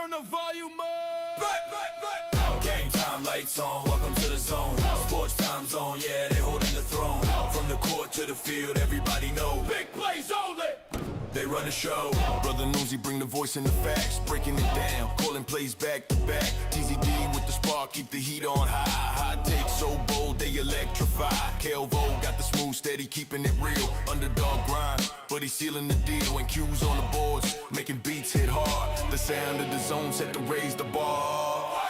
Turn the volume up. Game time, lights on, welcome to the zone. Sports time zone, yeah, they holding the throne. From the court to the field, everybody know. Big plays only. They run the show. Brother Newsy bring the voice and the facts, breaking it down, calling plays back to back. TZD with the spark, keep the heat on high. Hot takes so bold, they electrify. Kelvo got the smooth, steady, keeping it real. Underdog grind, but he's sealing the deal. And Q's on the boards, making beats hit hard. The sound of the zone set to raise the bar.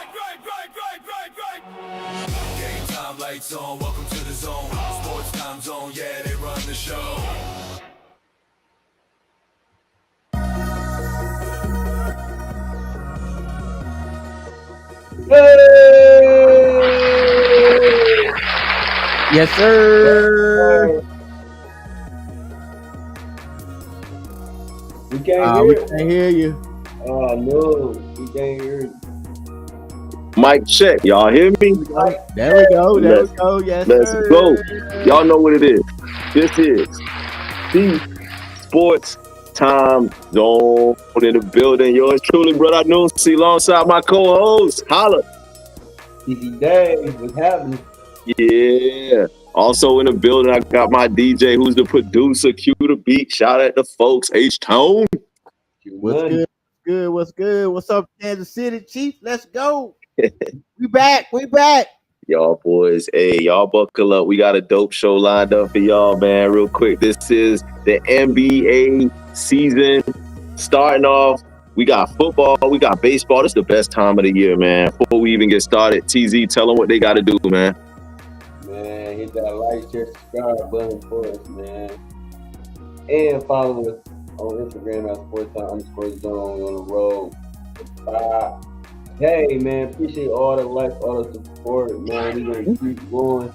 Game time, lights on, welcome to the zone. Sports time zone, yeah, they run the show. Yes, sir. We can't hear you. Oh no, we can't hear you. Mic check. Y'all hear me? There we go. There we go. Yes, Let's sir. go. Y'all know what it is. This is the Sports Time Zone in the building. Yours truly, brother Newsy, alongside my co-host. Holla. Easy day. What's happening? Yeah. Also in the building, I got my DJ, who's the producer, Q the beat. Shout out to folks, H-Tone. What's good? Good. What's good? What's up, Kansas City Chiefs? Let's go. We back. We back. Y'all boys, hey, y'all buckle up. We got a dope show lined up for y'all, man. Real quick, this is the NBA season starting off. We got football, we got baseball. This is the best time of the year, man. Before we even get started, TZ, tell them what they got to do, man. Man, hit that like, share, subscribe button for us, man. And follow us on Instagram at sportstime_zone on the road. Bye. Hey, man, appreciate all the likes, all the support, man. We're going to keep going.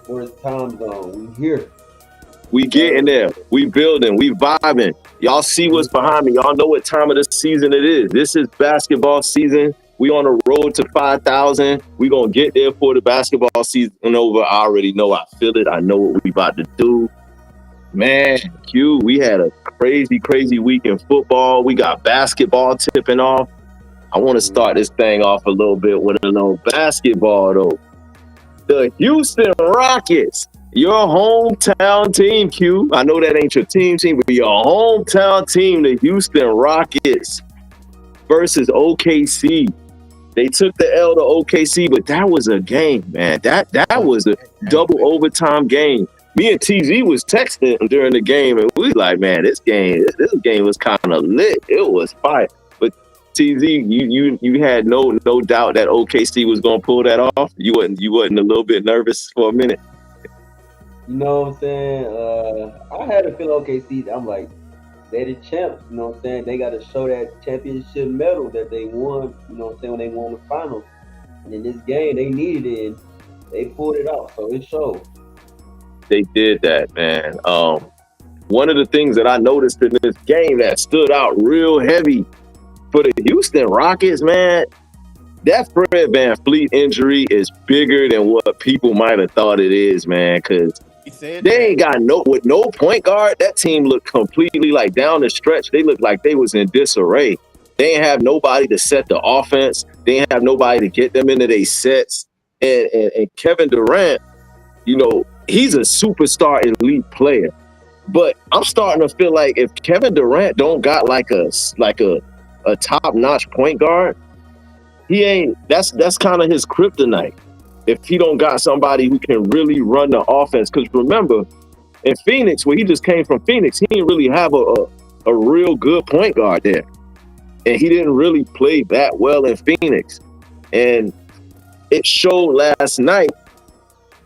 Sports Time Zone, we here. We getting there. We building. We vibing. Y'all see what's behind me. Y'all know what time of the season it is. This is basketball season. We on the road to 5,000. We going to get there for the basketball season over. I already know. I feel it. I know what we about to do. Man, Q, we had a crazy, crazy week in football. We got basketball tipping off. I want to start this thing off a little bit with a little basketball, though. The Houston Rockets, your hometown team, Q. I know that ain't your team, but your hometown team, the Houston Rockets versus OKC. They took the L to OKC, but that was a game, man. That was a double overtime game. Me and TZ was texting during the game, and we like, man, this game was kind of lit. It was fire. But TZ, you had no doubt that OKC was gonna pull that off. You wasn't a little bit nervous for a minute. You know what I'm saying? I had a feeling OKC, I'm like, they're the champs, you know what I'm saying? They got to show that championship medal that they won, you know what I'm saying, when they won the finals. And in this game, they needed it, and they pulled it off, so it showed. They did that, man. One of the things that I noticed in this game that stood out real heavy for the Houston Rockets, man, that Fred VanVleet injury is bigger than what people might have thought it is, man, because they ain't got with no point guard. That team looked completely like down the stretch. They looked like they was in disarray. They ain't have nobody to set the offense. They ain't have nobody to get them into their sets. And Kevin Durant, you know, he's a superstar elite player. But I'm starting to feel like if Kevin Durant don't got like a top-notch point guard, he ain't. That's kind of his kryptonite. If he don't got somebody who can really run the offense, because remember, in Phoenix, where he just came from Phoenix, he didn't really have a real good point guard there, and he didn't really play that well in Phoenix. And it showed last night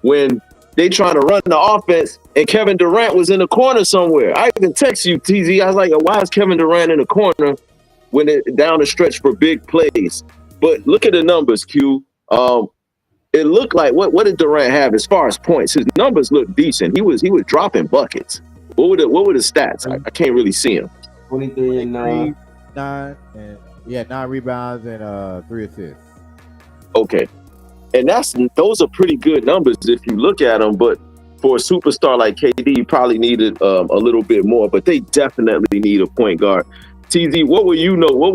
when they trying to run the offense, and Kevin Durant was in the corner somewhere. I even text you, TZ. I was like, why is Kevin Durant in the corner when it down the stretch for big plays? But look at the numbers, Q. It looked like what did Durant have as far as points? His numbers looked decent. He was dropping buckets. What were the stats? I can't really see him. 23 and 9. 9 rebounds and 3 assists. Okay, and those are pretty good numbers if you look at them. But for a superstar like KD, you probably needed a little bit more. But they definitely need a point guard. TZ, what were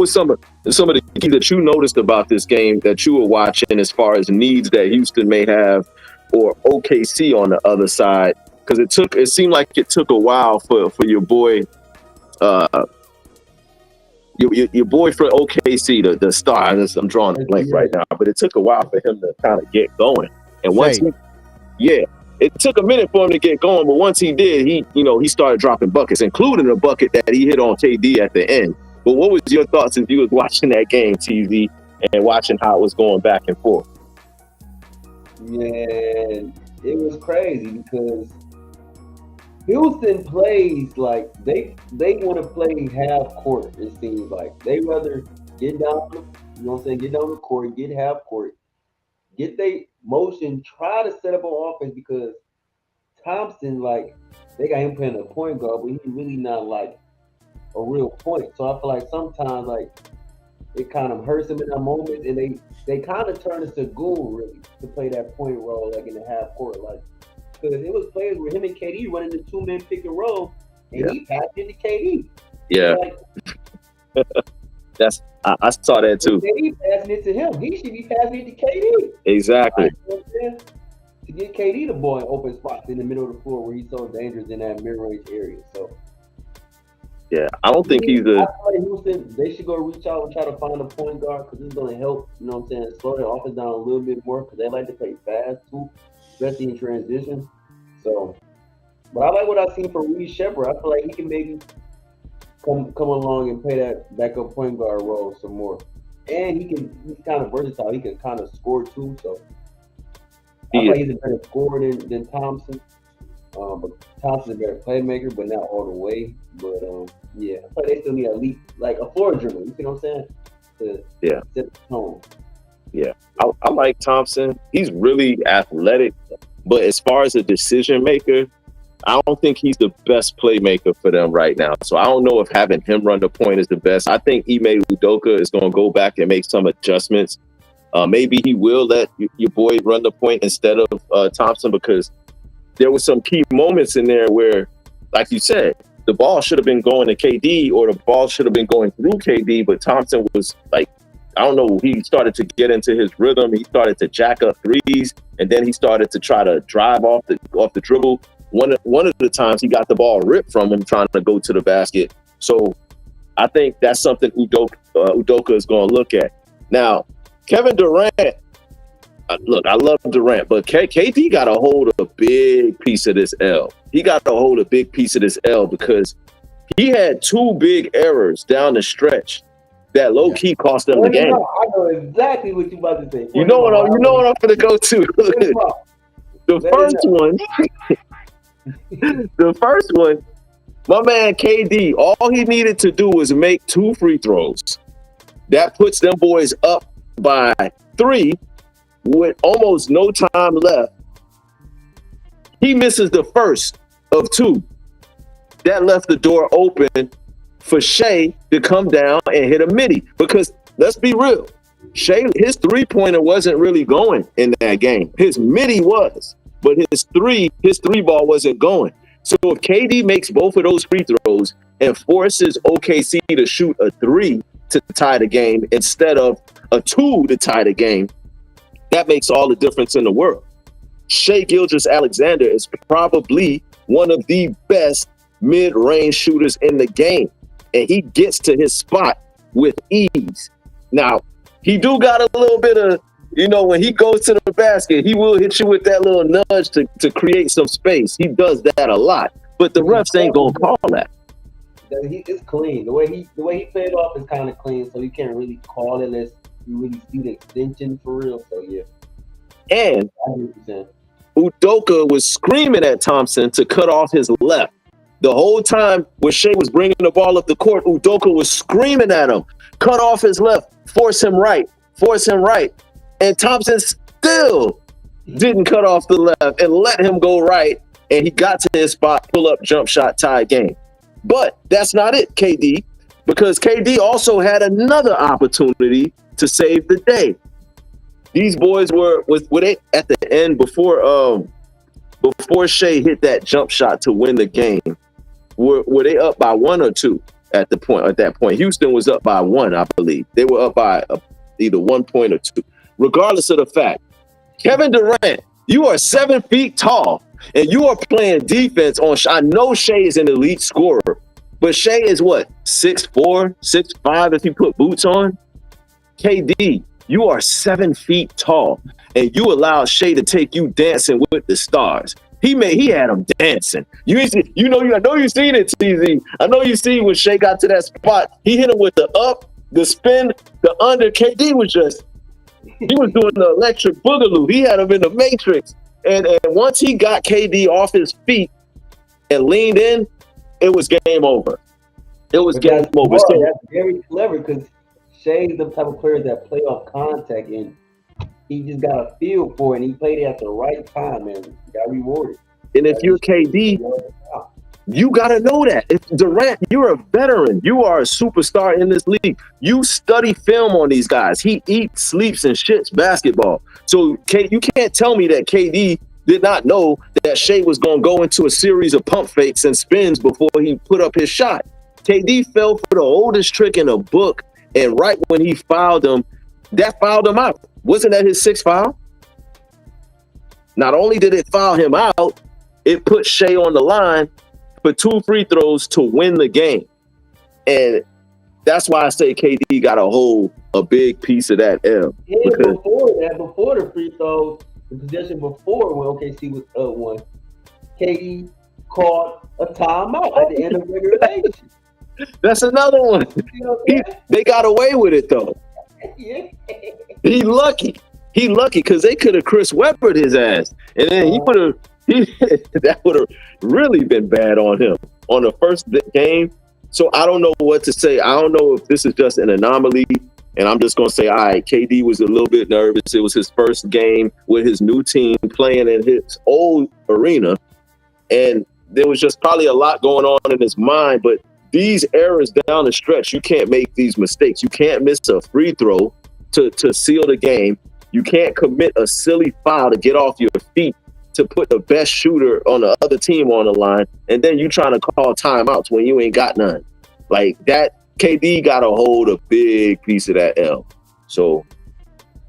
some of the keys that you noticed about this game that you were watching as far as needs that Houston may have or OKC on the other side? Because it seemed like it took a while for your boy, your boy for OKC, the star. I'm drawing a blank right now, but it took a while for him to kind of get going. And once it took a minute for him to get going, but once he did, he started dropping buckets, including a bucket that he hit on KD at the end. But what was your thoughts as you was watching that game, TZ, and watching how it was going back and forth? Man, it was crazy because Houston plays like they want to play half court. It seems like they rather get down, get down the court, get half court, get they motion, try to set up an offense because Thompson, like, they got him playing a point guard, but he's really not like a real point. So I feel like sometimes like it kind of hurts him in that moment, and they kind of turn to Goon really to play that point role like in the half court, like because it was players where him and KD running the 2-man pick and roll, and he passed it to KD. Yeah. Like, I saw that too. KD passing it to him. He should be passing it to KD. Exactly. Like, to get KD the ball in open spots in the middle of the floor where he's so dangerous in that mid-range area. So yeah, I don't think he's a. I feel like Houston, they should go reach out and try to find a point guard because he's going to help. Slow their offense down a little bit more because they like to play fast too, especially in transition. So, but I like what I've seen from Reed Shepherd. I feel like he can maybe come along and play that backup point guard role some more. And he's kind of versatile. He can kind of score too. So I feel like he's a better scorer than Thompson. But Thompson's a better playmaker, but not all the way. But yeah, I feel like they still need at least like a floor dribble. You see what I'm saying? To set the tone. Yeah, I like Thompson. He's really athletic, but as far as a decision maker, I don't think he's the best playmaker for them right now. So I don't know if having him run the point is the best. I think Ime Udoka is going to go back and make some adjustments. Maybe he will let your boy run the point instead of Thompson, because there were some key moments in there where, like you said, the ball should have been going to KD or the ball should have been going through KD, but Thompson was like, I don't know, he started to get into his rhythm. He started to jack up threes, and then he started to try to drive off the dribble. One of the times he got the ball ripped from him trying to go to the basket. So I think that's something Udoka is going to look at. Now, Kevin Durant, look, I love Durant, but KD got to hold a big piece of this L. He got to hold a big piece of this L because he had two big errors down the stretch that low key cost them the game. I know exactly what you about to say. You know what I'm going to go to. The first one, my man KD, all he needed to do was make 2 free throws. That puts them boys up by 3 with almost no time left. He misses the first of 2. That left the door open for Shea to come down and hit a midi. Because let's be real, Shea, his 3-pointer wasn't really going in that game. His midi was, but his three ball wasn't going. So if KD makes both of those free throws and forces OKC to shoot a 3 to tie the game instead of a 2 to tie the game, that makes all the difference in the world. Shai Gilgeous-Alexander is probably one of the best mid-range shooters in the game, and he gets to his spot with ease. Now, he do got a little bit of, when he goes to the basket, he will hit you with that little nudge to create some space. He does that a lot, but the refs ain't gonna call that. It's clean. The way he played off is kind of clean, so you can't really call it unless you really see the extension for real. So yeah. And Udoka was screaming at Thompson to cut off his left. The whole time when Shea was bringing the ball up the court, Udoka was screaming at him, cut off his left, force him right. And Thompson still didn't cut off the left and let him go right. And he got to his spot, pull up, jump shot, tie game. But that's not it, KD, because KD also had another opportunity to save the day. These boys were they at the end before Shea hit that jump shot to win the game. Were they up by 1 or 2? at that point. Houston was up by 1, I believe. They were up by either 1 point or 2. Regardless of the fact, Kevin Durant, you are 7 feet tall, and you are playing defense on. I know Shea is an elite scorer, but Shea is what, 6'4", 6'5" if he put boots on. KD, you are 7 feet tall, and you allowed Shea to take you dancing with the stars. He had him dancing. I know you seen it, TZ. I know you see when Shea got to that spot. He hit him with the up, the spin, the under. KD was he was doing the electric boogaloo. He had him in the matrix. And once he got KD off his feet and leaned in, it was game over. It was game over. So that's very clever because Shea's the type of player that play off contact, and he just got a feel for it, and he played it at the right time, and got rewarded. And if you're KD, you got to know that. If Durant, you're a veteran. You are a superstar in this league. You study film on these guys. He eats, sleeps, and shits basketball. So you can't tell me that KD did not know that Shea was going to go into a series of pump fakes and spins before he put up his shot. KD fell for the oldest trick in the book, and right when he fouled him, that fouled him out. Wasn't that his 6th foul? Not only did it foul him out, it put Shea on the line for 2 free throws to win the game. And that's why I say KD got to hold a big piece of that L. And before the free throws, the possession before when OKC was up 1, KD called a timeout at the end of regulation. That's another one. They got away with it, though. Yeah. He lucky because they could have Chris Webbered his ass. And then that would have really been bad on him on the first game. So I don't know what to say. I don't know if this is just an anomaly. And I'm just going to say, all right, KD was a little bit nervous. It was his first game with his new team playing in his old arena. And there was just probably a lot going on in his mind. But these errors down the stretch, you can't make these mistakes. You can't miss a free throw to seal the game. You can't commit a silly foul to get off your feet to put the best shooter on the other team on the line. And then you trying to call timeouts when you ain't got none. Like that, KD got to hold a big piece of that L. So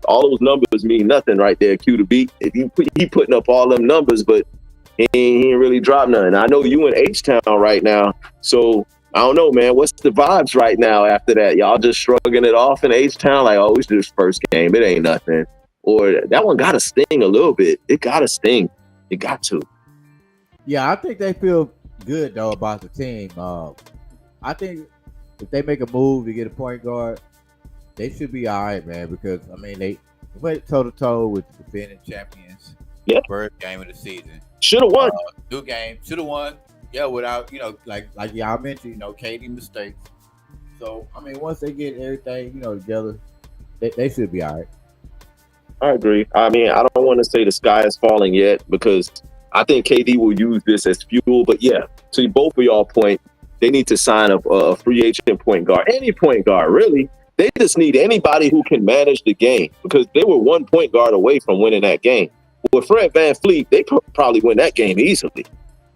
all those numbers mean nothing right there, Q to beat. If he putting up all them numbers, but he ain't really dropped nothing. I know you in H-Town right now, so I don't know, man. What's the vibes right now after that? Y'all just shrugging it off in H-Town like, oh, it's just first game. It ain't nothing. Or that one got to sting a little bit. It got to sting. It got to. Yeah, I think they feel good, though, about the team. I think if they make a move to get a point guard, they should be all right, man, because, I mean, they went toe-to-toe with the defending champions. Yeah. First game of the season. Should have won. New game. Should have won. Yeah, without, like y'all mentioned, KD mistakes. So, I mean, once they get everything, together, they should be all right. I agree. I mean, I don't want to say the sky is falling yet because I think KD will use this as fuel. But yeah, to both of y'all point, they need to sign a free agent point guard. Any point guard, really. They just need anybody who can manage the game because they were 1 point guard away from winning that game. With Fred VanVleet, they probably win that game easily.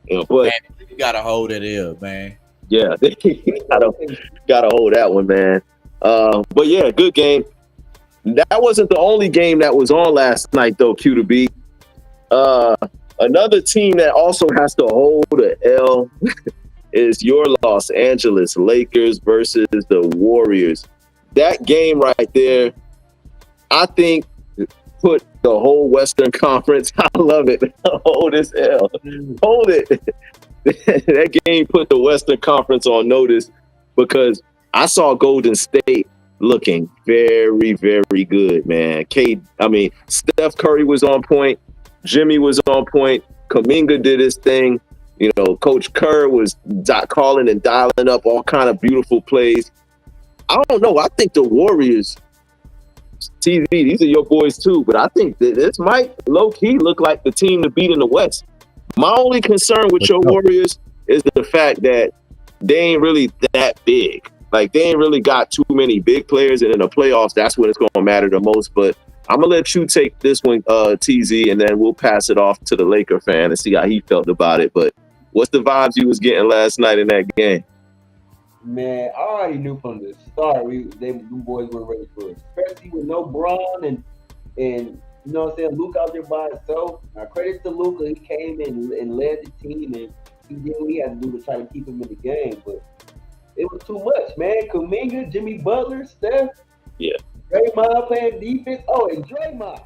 But man, you gotta hold it in, man. Yeah, they gotta hold that one, man. But yeah, good game. That wasn't the only game that was on last night, though, Q to B. Another team that also has to hold an L is your Los Angeles Lakers versus the Warriors. That game right there, I think, put the whole Western Conference, I love it, hold this L, hold it. That game put the Western Conference on notice because I saw Golden State looking very, very good, man. Steph Curry was on point. Jimmy was on point. Kuminga did his thing. Coach Kerr was calling and dialing up all kind of beautiful plays. I don't know. I think the Warriors, TV, these are your boys too, but I think that this might low-key look like the team to beat in the West. My only concern with your Warriors is the fact that they ain't really that big. Like, they ain't really got too many big players, and in the playoffs, that's when it's going to matter the most. But I'm going to let you take this one, TZ, and then we'll pass it off to the Laker fan and see how he felt about it. But what's the vibes you was getting last night in that game? Man, I already knew from the start them boys were ready for it, especially with no Braun and you know what I'm saying, Luke out there by himself. Now credit to Luca, he came in and led the team and he did what he had to do to try to keep him in the game. But it was too much, man. Kuminga, Jimmy Butler, Steph, Yeah. Draymond playing defense. Oh, and Draymond,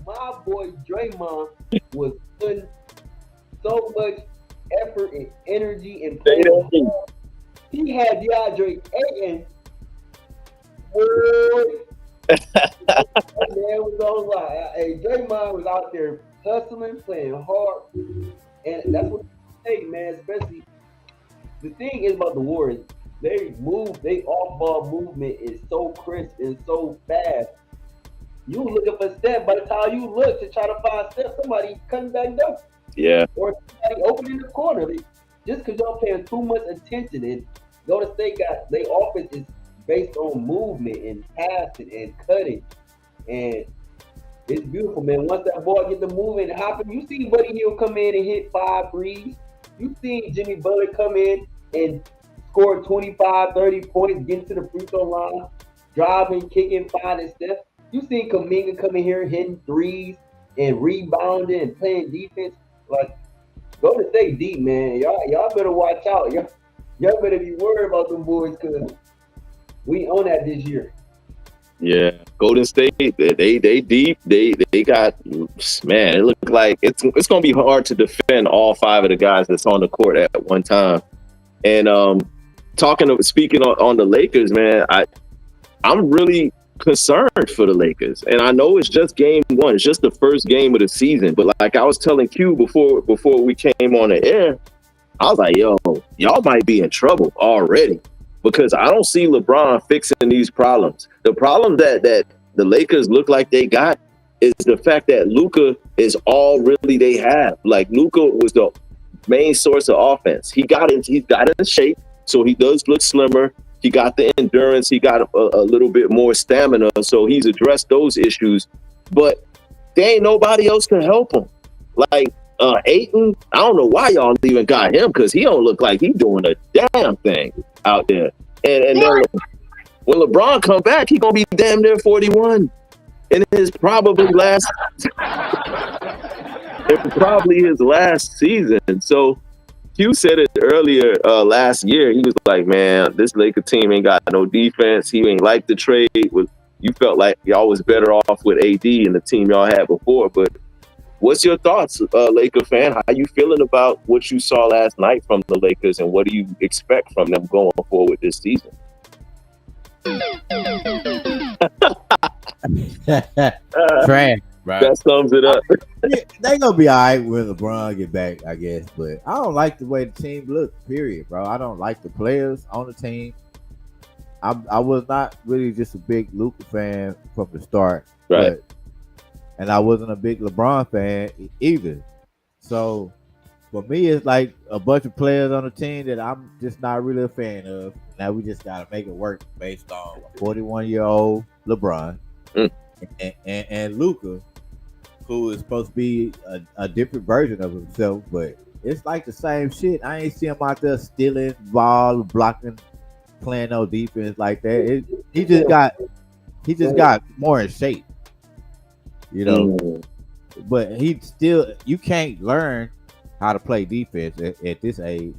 my boy Draymond was putting so much effort and energy and They playing. don't- He had DeAndre Ayton. Boy, that man was on line. Hey, Draymond was out there hustling, playing hard, and that's what they take, man. Especially the thing is about the Warriors, they off ball movement is so crisp and so fast. You looking for Steph. By the time you look to try to find Steph, somebody cutting back down Yeah. or somebody opening the corner. Just because y'all paying too much attention, and Golden State got their offense is based on movement and passing and cutting, and it's beautiful, man. Once that ball get the moving and hopping, you see Buddy Hield come in and hit 5 threes. You see Jimmy Butler come in and score 25, 30 points, get to the free throw line, driving, kicking, finding Steph. You seen Kuminga come in here hitting threes and rebounding and playing defense. Like, go to stay deep, man. Y'all better watch out. Y'all better be worried about them boys because we own that this year. Yeah, Golden State, they deep. They got, man. It looks like it's gonna be hard to defend all five of the guys that's on the court at one time. And speaking on the Lakers, man, I'm really concerned for the Lakers, and I know it's just game one. It's just the first game of the season. But like I was telling Q before we came on the air, I was like, yo, y'all might be in trouble already. Because I don't see LeBron fixing these problems. The problem that the Lakers look like they got is the fact that Luka is all really they have. Like Luka was the main source of offense. He's got in shape, so he does look slimmer. He got the endurance. He got a little bit more stamina, so he's addressed those issues. But there ain't nobody else can help him. Like Ayton, I don't know why y'all even got him because he don't look like he's doing a damn thing out there. And then when LeBron come back, he gonna be damn near 41 in his probably his last season. So Q said it earlier last year. He was like, man, this Laker team ain't got no defense. He ain't like the trade. You felt like y'all was better off with AD and the team y'all had before. But what's your thoughts, Laker fan? How you feeling about what you saw last night from the Lakers, and what do you expect from them going forward this season? Trash, bro. That sums it up. They gonna be all right when LeBron get back, I guess. But I don't like the way the team look. Period, bro. I don't like the players on the team. I was not really just a big Luka fan from the start, Right. And I wasn't a big LeBron fan either. So for me, it's like a bunch of players on the team that I'm just not really a fan of. Now we just gotta make it work based on a 41-year-old LeBron and Luka, who is supposed to be a different version of himself, but it's like the same shit. I ain't see him out there stealing ball, blocking, playing no defense like that. He just got more in shape, you know. But you can't learn how to play defense at this age.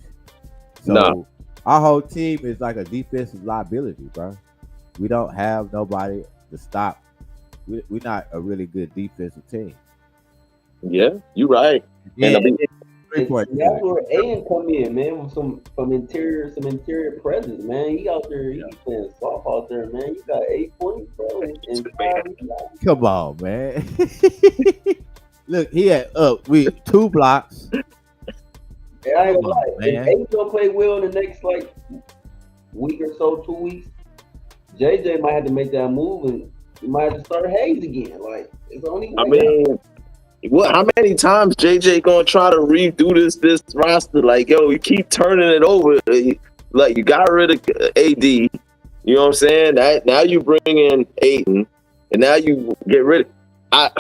So our whole team is like a defensive liability, bro. We don't have nobody to stop. We're not a really good defensive team. Yeah, you're right. Yeah, And that's where Aiden come in, man, with some interior presence, man. He out there, he playing soft out there, man. You got 8 points, bro, and 5 rebounds. Come on, man. Look, he had 2 blocks. And I ain't gonna lie, man. if Aiden don't play well in the next like week or so, 2 weeks, JJ might have to make that move, and he might have to start Hayes again. Like it's the only way. I mean, how many times JJ gonna try to redo this roster? Like, yo, you keep turning it over. Like, you got rid of AD. You know what I'm saying? Now you bring in Ayton, and now you get rid of.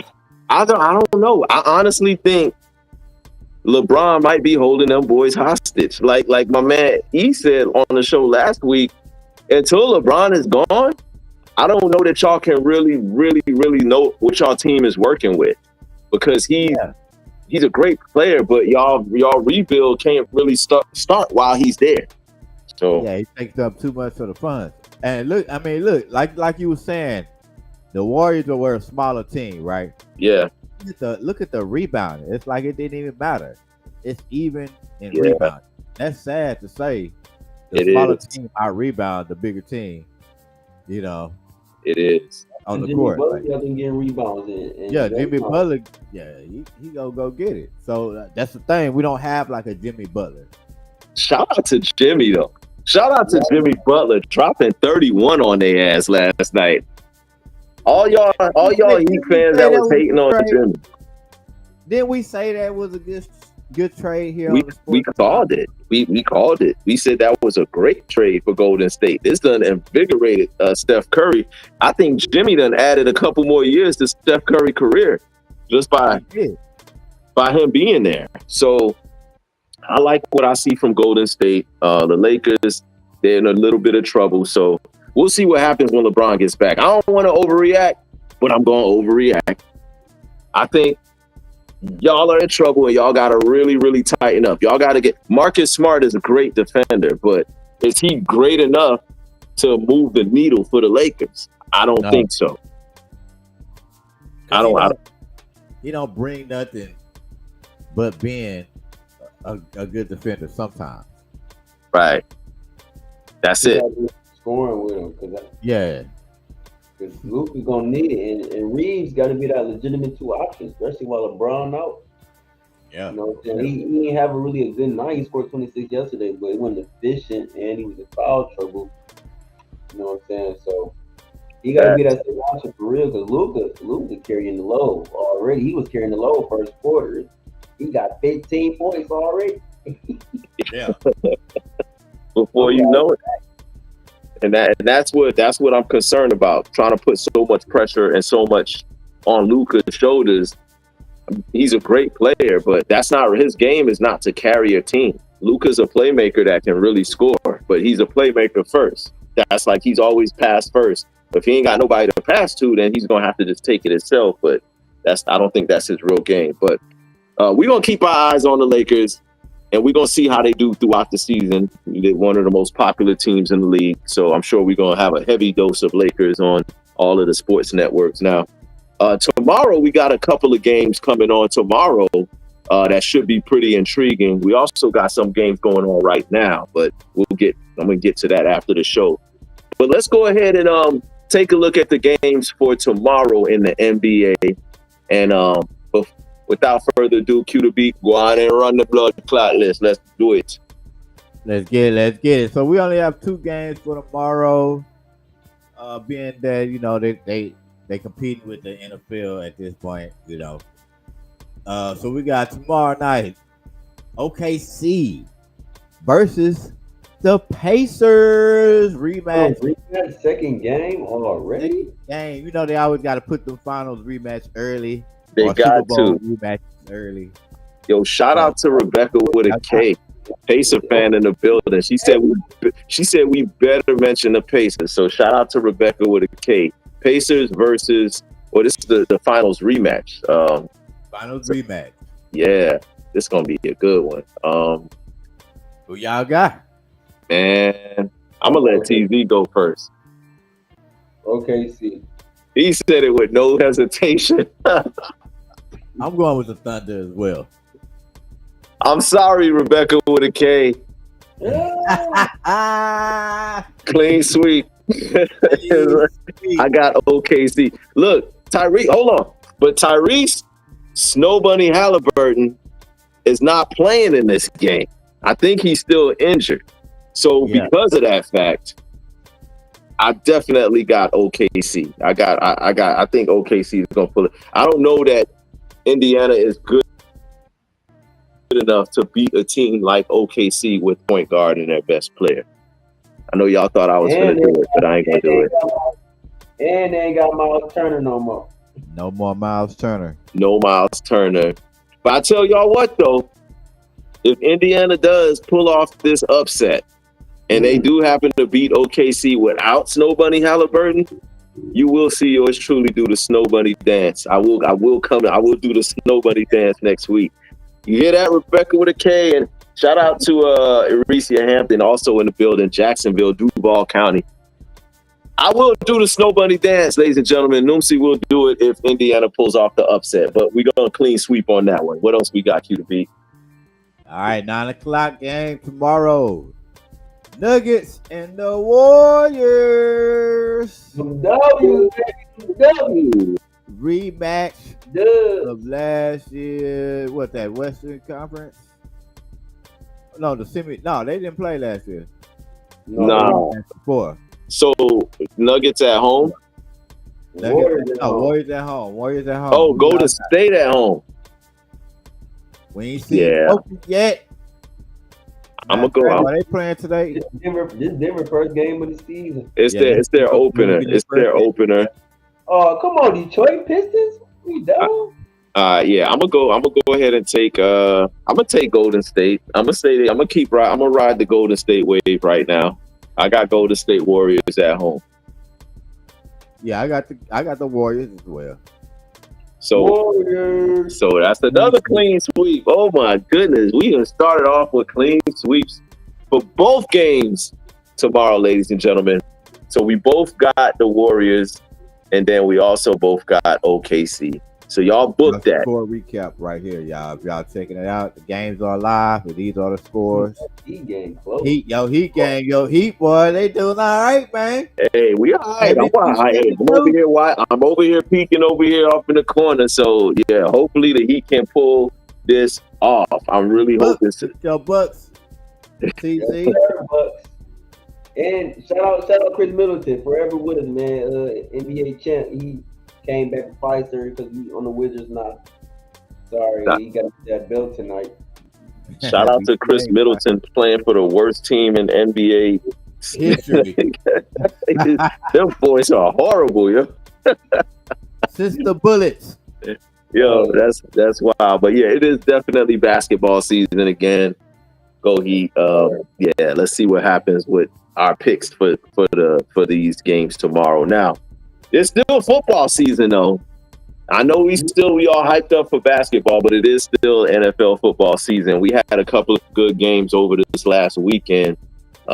I don't know. I honestly think LeBron might be holding them boys hostage. Like my man E said on the show last week, until LeBron is gone, I don't know that y'all can really know what y'all team is working with, because he's a great player, but y'all rebuild can't really start while he's there. So Yeah, he takes up too much of the fun. And look, like you were saying, the Warriors were a smaller team, right? yeah, Look at the rebounding. It's like it didn't even matter. It's even in rebounding. That's sad to say. The smaller team out rebound the bigger team. You know, it is on the Jimmy court. Butler been getting rebounds. Jimmy Butler. Yeah, he gonna go get it. So that's the thing. We don't have like a Jimmy Butler. Shout out to Jimmy though. Shout out to Jimmy Butler dropping 31 on their ass last night. All y'all Heat fans that was hating on Jimmy. Didn't we say that was a good trade here? We called it. We called it. We said that was a great trade for Golden State. This done invigorated Steph Curry. I think Jimmy done added a couple more years to Steph Curry's career just by him being there. So I like what I see from Golden State. The Lakers, they're in a little bit of trouble. So we'll see what happens when LeBron gets back. I don't want to overreact, but I'm going to overreact. I think y'all are in trouble and y'all got to really tighten up. Y'all got to get Marcus Smart is a great defender, but is he great enough to move the needle for the Lakers? I don't think so. He don't bring nothing but being a good defender sometimes. Right. That's it. Scoring with him, because Luke is gonna need it, and Reeves got to be that legitimate two options, especially while LeBron out. Yeah, you know what I'm saying? He didn't have a good night. He scored 26 yesterday, but he wasn't efficient, and he was in foul trouble. You know what I'm saying? So he got to be that same option for real, because Luka carrying the load already. He was carrying the load first quarter. He got 15 points already. Yeah. Before you know it. And that's what I'm concerned about, trying to put so much pressure and so much on Luka's shoulders. He's a great player, but that's not his game, is not to carry a team. Luka's a playmaker that can really score, but he's a playmaker first. That's like he's always passed first. If he ain't got nobody to pass to, then he's gonna have to just take it himself. But I don't think that's his real game. But we're gonna keep our eyes on the Lakers, and we're going to see how they do throughout the season. They're one of the most popular teams in the league, so I'm sure we're going to have a heavy dose of Lakers on all of the sports networks. Now, tomorrow we got a couple of games coming on tomorrow that should be pretty intriguing. We also got some games going on right now, but I'm going to get to that after the show. But let's go ahead and take a look at the games for tomorrow in the NBA. And without further ado, cue the beat. Go on and run the blood clot list. Let's do it. Let's get it. So we only have 2 games for tomorrow. Being that, you know, they compete with the NFL at this point, you know. So we got tomorrow night, OKC versus the Pacers rematch. Rematch, second game already? Game. You know, they always got to put the finals rematch early. They got to. Rematch early. Yo, shout out to Rebecca with a K, Pacer fan in the building. She said we better mention the Pacers. So shout out to Rebecca with a K. Pacers versus, this is the finals rematch. Finals rematch. Yeah, this is gonna be a good one. Who y'all got? Man, I'm gonna let TZ go first. OKC. He said it with no hesitation. I'm going with the Thunder as well. I'm sorry, Rebecca with a K. Clean sweep. I got OKC. Look, Tyrese, hold on. But Tyrese Snow Bunny Halliburton is not playing in this game. I think he's still injured. So because of that fact, I definitely got OKC. I think OKC is gonna pull it. I don't know that Indiana is good enough to beat a team like OKC with point guard and their best player. I know y'all thought I was gonna do it, but I ain't gonna do it. And they ain't got Miles Turner no more. No more Miles Turner. No Miles Turner. But I tell y'all what though, if Indiana does pull off this upset, and they do happen to beat OKC without Snow Bunny Halliburton, you will see yours truly do the Snow Bunny dance. I will do the Snow Bunny dance next week. You hear that, Rebecca with a K? And shout out to Eresia Hampton, also in the building, Jacksonville, Duval County. I will do the Snow Bunny dance, ladies and gentlemen. Noomsy will do it if Indiana pulls off the upset, but we're going to clean sweep on that one. What else we got, Q to beat? All right, 9 o'clock game tomorrow. Nuggets and the Warriors. W. Rematch Duh. of last year. What, that Western Conference? No, they didn't play last year. No. Before. So, Nuggets at home? Warriors at home. Oh, Golden State at home. We ain't seen Oakland yet. I'm gonna go out. Are they playing today? This Denver first game of the season. It's their opener. It's their opener. Oh, come on, Detroit Pistons. We done. Yeah, I'm gonna go ahead and take. I'm gonna take Golden State. I'm gonna ride the Golden State wave right now. I got Golden State Warriors at home. Yeah, I got the Warriors as well. So that's another clean sweep. Oh my goodness, we gonna start it off with clean sweeps for both games tomorrow, ladies and gentlemen. So we both got the Warriors, and then we also both got OKC. So y'all book that. Score recap right here, y'all. If y'all checking it out, the games are live, and these are the scores. Heat game close. Heat boy, they doing all right, man. Hey, we all right. I'm over here peeking over here off in the corner. So yeah, hopefully the Heat can pull this off. I'm really hoping so. Your Bucks. TC. And shout out Chris Middleton, forever with us, man. NBA champ. He came back from Pfizer because he on the Wizards now. Sorry, he got that belt tonight. Shout out to Chris Middleton playing for the worst team in NBA history. Them boys are horrible, yo. Since the Bullets. Yo, that's wild. But yeah, it is definitely basketball season again. Go Heat. Yeah, let's see what happens with our picks for these games tomorrow. Now, it's still football season though. I know we all hyped up for basketball, but it is still NFL football season. We had a couple of good games over this last weekend.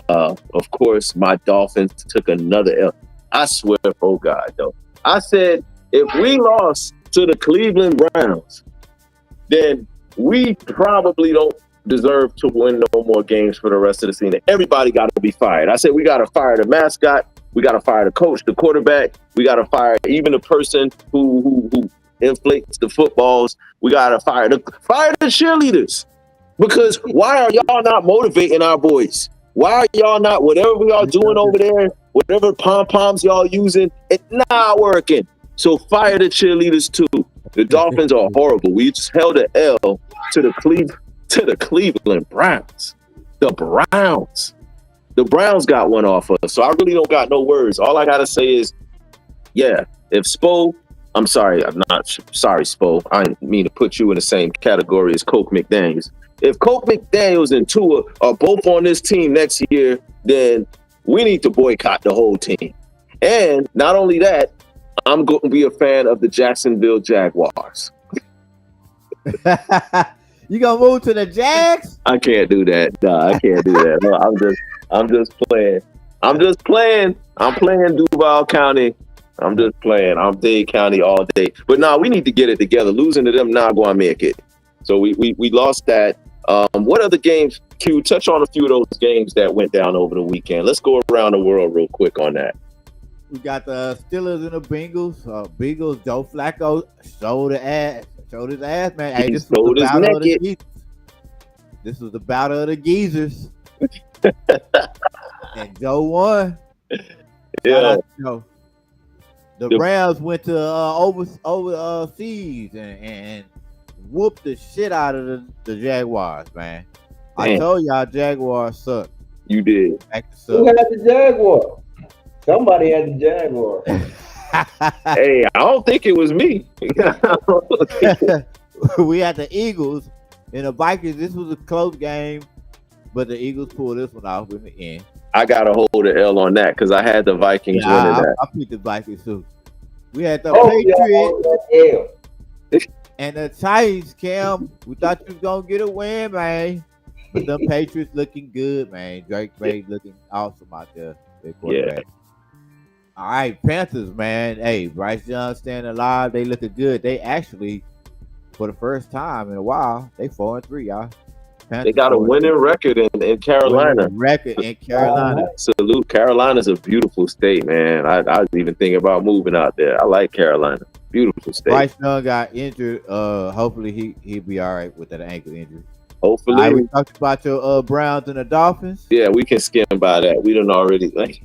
Of course, my Dolphins took another L. I swear, oh God, though. I said, if we lost to the Cleveland Browns, then we probably don't deserve to win no more games for the rest of the season. Everybody got to be fired. I said, we got to fire the mascot. We got to fire the coach, the quarterback. We got to fire even the person who inflates the footballs. We got to fire the cheerleaders. Because why are y'all not motivating our boys? Why are y'all not, whatever we are doing over there, whatever pom-poms y'all using, it's not working. So fire the cheerleaders too. The Dolphins are horrible. We just held an L to the Cleveland Browns. The Browns. The Browns got one off us, so I really don't got no words. All I gotta say is, yeah, if Spo, I'm sorry, Spo. I didn't mean to put you in the same category as Coke McDaniels. If Coke McDaniels and Tua are both on this team next year, then we need to boycott the whole team. And not only that, I'm going to be a fan of the Jacksonville Jaguars. You gonna move to the Jags? I can't do that. No, I can't do that. No, I'm just playing. I'm playing Duval County. I'm just playing. I'm Dade County all day. But now we need to get it together. Losing to them not going to make it. So we lost that. What other games? Q, touch on a few of those games that went down over the weekend. Let's go around the world real quick on that. We got the Steelers and the Bengals. Bengals, Joe Flacco showed his ass, man. Hey, this was the battle of the geezers. This was the battle of the geezers. And Joe won. Yeah. The Rams went to overseas and whooped the shit out of the Jaguars, man. I told y'all Jaguars suck. You did. Who had the Jaguar? Somebody had the Jaguar. Hey, I don't think it was me. We had the Eagles, In the Vikings, this was a close game, but the Eagles pulled this one off in the end. I gotta hold the L on that because I had the Vikings Yeah, winning I that. picked the Vikings too. We had the Oh, Patriots yeah. and the Titans, Cam. We thought you was gonna get a win, man. But the Patriots looking good, man. Drake May looking awesome out there. Their quarterback. All right, Panthers, man. Hey, Bryce Young staying alive. They looking good. They actually, for the first time in a while, they 4-3, y'all. Panthers They got a 4-3. winning record in Carolina. Winning record in Carolina. Salute. Carolina's a beautiful state, man. I was even thinking about moving out there. I like Carolina. Beautiful state. Bryce Young got injured. Hopefully he'll be all right with that ankle injury. Hopefully. All right, we talked about your Browns and the Dolphins. Yeah, we can skim by that. We don't already like.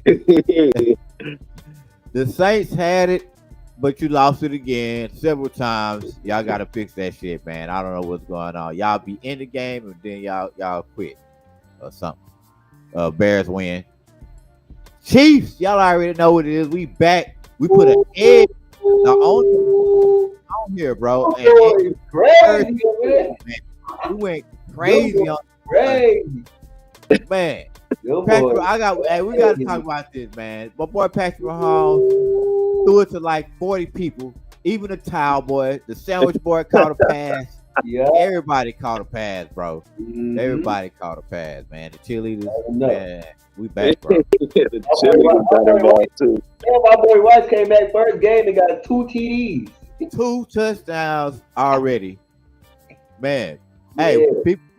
The Saints had it, but you lost it again several times. Y'all got to fix that shit, man. I don't know what's going on. Y'all be in the game and then y'all quit or something. Bears win. Chiefs, y'all already know what it is. We back. We put an egg on here, bro. And Crazy, man. we went crazy on Crazy. man. Yo, Patrick, boy. we got to talk about this, man. My boy Patrick Mahomes threw it to like 40 people, even the towel boy, the sandwich boy caught a pass. Yeah. Everybody caught a pass, bro. Mhm. Everybody caught a pass, man. The cheerleaders, know. man, we back, bro. The Chili got involved too. Yeah, my boy Rice came back first game and got 2 TDs. 2 touchdowns already, man. Yeah. Hey,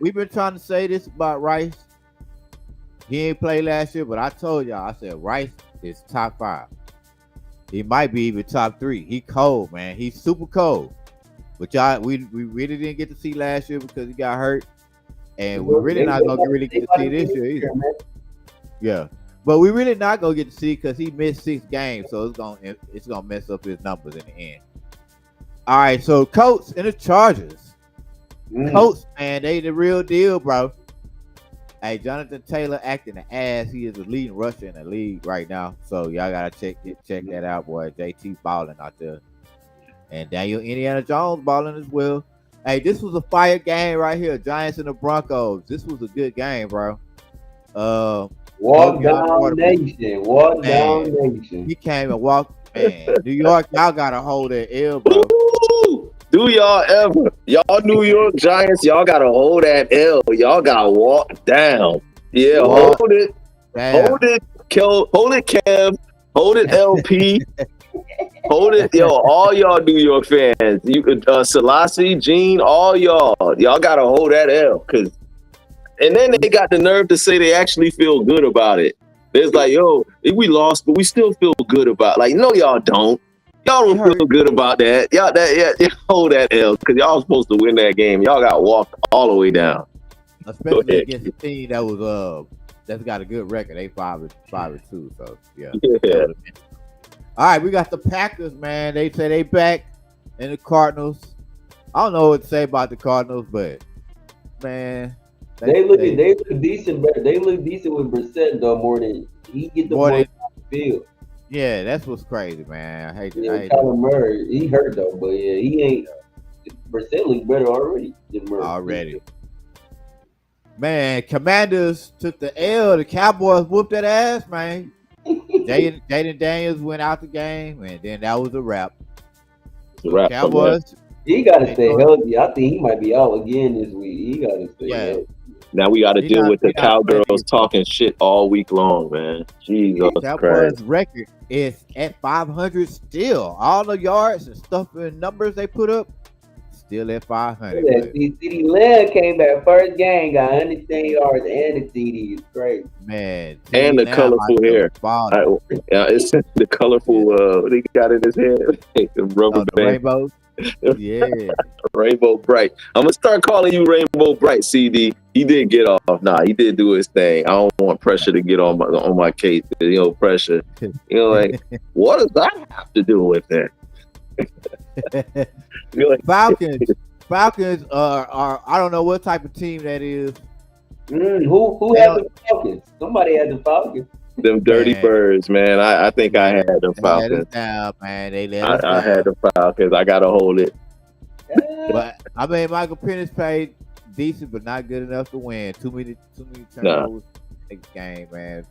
we've been trying to say this about Rice. He ain't played last year, but I told y'all, I said Rice is top 5. He might be even top 3. He cold, man. He's super cold. But y'all, we really didn't get to see last year because he got hurt, and we're really not gonna really get to see this year either. Yeah, but we really not gonna get to see because he missed 6 games, so it's gonna mess up his numbers in the end. All right, so Colts and the Chargers. Colts, man, they the real deal, bro. Hey, Jonathan Taylor acting the ass. He is the leading rusher in the league right now. So y'all gotta check that out, boy. JT balling out there. And Daniel Indiana Jones balling as well. Hey, this was a fire game right here. Giants and the Broncos. This was a good game, bro. Walk down nation. Walk down nation. He came and walked. Man, New York, y'all gotta hold that L, bro. Ooh, do y'all ever? Y'all New York Giants, y'all gotta hold that L. Y'all gotta walk down. Yeah, hold it. Damn. Hold it, Kev. Hold it, LP. Hold it, yo, all y'all New York fans. You Selassie, Gene, all y'all gotta hold that L. And then they got the nerve to say they actually feel good about it. It's like, yo, we lost, but we still feel good about it. Like, no, y'all don't. Y'all don't feel good about that. Y'all hold that L because y'all supposed to win that game. Y'all got walked all the way down. Especially against a team that was that's got a good record. They 5-2. So yeah. All right, we got the Packers, man. They say they back, and the Cardinals. I don't know what to say about the Cardinals, but man, they look decent, but they look decent with Brissett though more than he get the ball off the field. Yeah, that's what's crazy, man. I hate Kyler Murray, he hurt though, but yeah, he ain't. Brissett look better already than Murray. Already. Man, Commanders took the L. The Cowboys whooped that ass, man. Jaden Daniels went out the game, and then that was a wrap. Cowboys. He got to stay healthy. I think he might be out again this week. He got to stay healthy. Now we got to deal with the Cowgirls talking shit all week long, man. Jesus Cowboys' Christ. record is at 500 still. All the yards and stuff and numbers they put up, still at 500. Yeah, CeeDee Lamb came back first game, got 110 yards and the TD. It's crazy. Man. And the colorful hair. It's the colorful, he got in his head. The rubber band. Rainbows. Yeah. Rainbow Bright. I'm going to start calling you Rainbow Bright, CD. He did get off. Nah, he did do his thing. I don't want pressure to get on my case. Pressure. Like, what does that have to do with it? Falcons are I don't know what type of team that is. Who had the Falcons? Somebody had the Falcons. Them dirty birds, man. I think I had the Falcons. Down, man. I had the Falcons. I gotta hold it. But I mean, Michael Penix paid decent, but not good enough to win. Too many Nah. turnovers next game, man.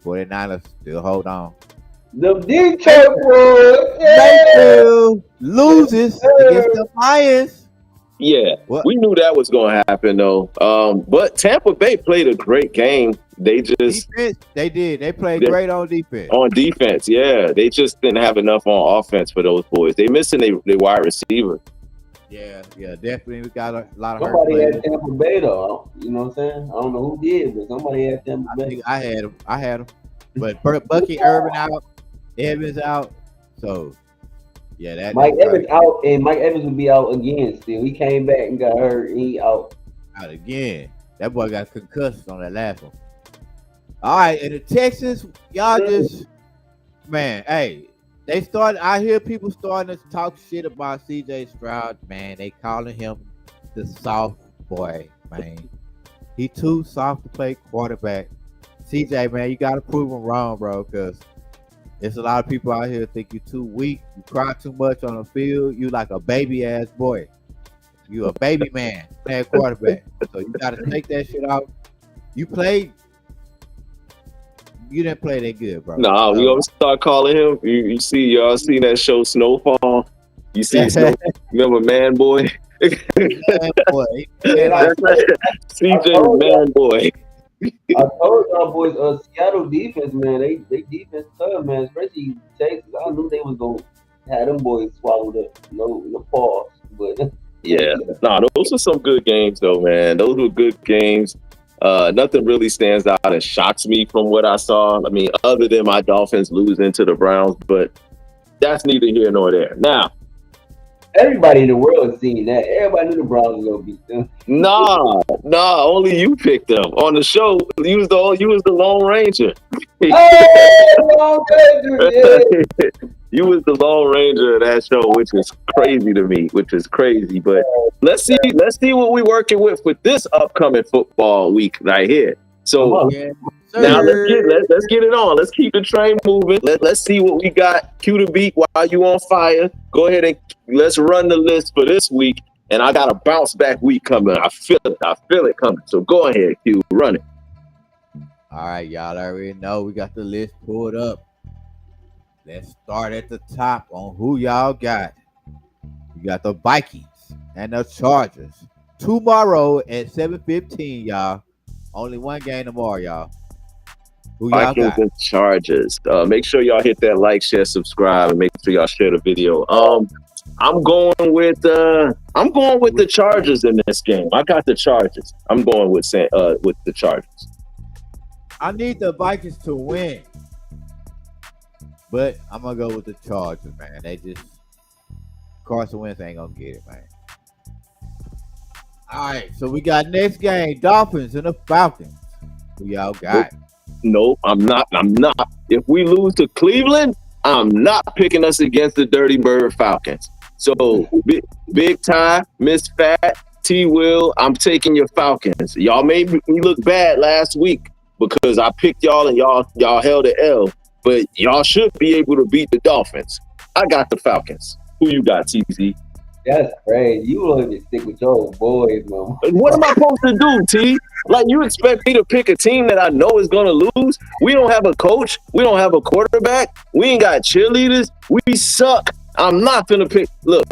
49ers still hold on. The Detroit Boys. Mayfield loses against the Lions. Yeah, What? we knew that was going to happen, though. But Tampa Bay played a great game. They just Defense, they did. They played Yeah. great on defense. on defense, yeah, they just didn't have enough on offense for those boys. They missing their wide receiver. Yeah, definitely. We got a lot of hurt Somebody players. had Tampa Bay though. You know what I'm saying? I don't know who did, but somebody had Tampa I Bay. think I had him. But Bucky Irvin out, Evans out. So yeah, that Mike that's Evans out, and Mike Evans will be out again. Still, he came back and got hurt. And he out. out again. That boy got concussed on that last one. All right, and the Texans, y'all just man, hey, they started. I hear people starting to talk shit about CJ Stroud. Man, they calling him the soft boy. Man, he too soft to play quarterback. CJ, man, you gotta prove him wrong, bro, because there's a lot of people out here think you too weak. You cry too much on the field. You like a baby ass boy. You a baby man playing quarterback. So you gotta take that shit out. You didn't play that good, bro. Nah, we gonna start calling him. You see, y'all seen that show Snowfall? You see, remember Man Boy? Man, boy, CJ Man Boy. I told y'all boys, Seattle defense, man, they defense tough, man. Especially Texas. I knew they was gonna have them boys swallowed up. No pause, but Yeah, nah, those were some good games, though, man. Those were good games. Nothing really stands out and shocks me from what I saw. I mean, other than my Dolphins losing to the Browns, but that's neither here nor there. Now, everybody in the world has seen that. Everybody knew the Browns was gonna beat them. nah, only you picked them on the show. You was the Lone Ranger. You was the Lone Ranger of that show, which is crazy to me. But let's see what we working with this upcoming football week right here. So now let's get it on. Let's keep the train moving. Let's see what we got. Cue the beat while you on fire. Go ahead and let's run the list for this week. And I got a bounce back week coming. I feel it coming. So go ahead, Q, run it. All right, y'all already know we got the list pulled up. Let's start at the top on who y'all got. You got the Vikings and the Chargers tomorrow at 7:15, y'all. Only one game tomorrow, y'all. Who y'all Vikings got? and Chargers. Make sure y'all hit that like, share, subscribe, and make sure y'all share the video. I'm going with the Chargers in this game. I got the Chargers. I'm going with the Chargers. I need the Vikings to win, but I'm gonna go with the Chargers, man. Carson Wentz ain't gonna get it, man. All right, so we got next game, Dolphins and the Falcons. Who y'all got? No, I'm not. If we lose to Cleveland, I'm not picking us against the Dirty Bird Falcons. So big Ty, Miss Fat, T Will, I'm taking your Falcons. Y'all made me look bad last week because I picked y'all and y'all held the L. But y'all should be able to beat the Dolphins. I got the Falcons. Who you got, TZ? That's crazy. You don't even stick with your boys, man. What am I supposed to do, T? Like, you expect me to pick a team that I know is going to lose? We don't have a coach. We don't have a quarterback. We ain't got cheerleaders. We suck. I'm not going to pick. Look,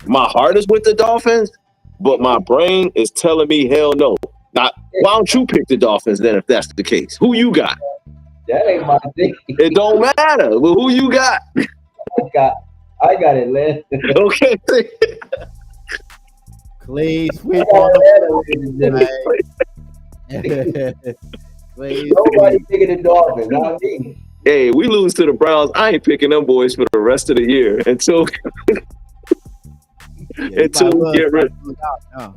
my heart is with the Dolphins, but my brain is telling me hell no. Now, why don't you pick the Dolphins then if that's the case? Who you got? That ain't my thing. It don't matter. But who you got? I got Atlanta. Okay. Clay sweep I on got the Clay Nobody picking the Dolphins, not me. Hey, we lose to the Browns. I ain't picking them boys for the rest of the year until we get rid.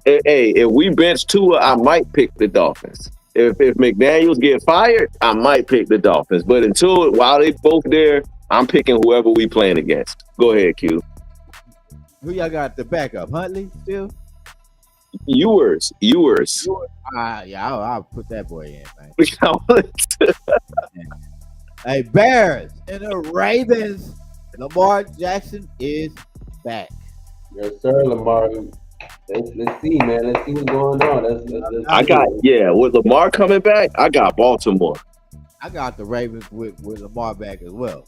Hey, if we bench Tua, I might pick the Dolphins. If McDaniels get fired, I might pick the Dolphins. But while they both there, I'm picking whoever we playing against. Go ahead, Q. Who y'all got the backup? Huntley still? Yours. Yeah, I'll put that boy in, man. Hey, Bears and the Ravens. Lamar Jackson is back. Yes, sir, Lamar. let's see, man. Let's see what's going on. Let's I see. got with Lamar coming back. I got Baltimore. I got the Ravens with Lamar back as well.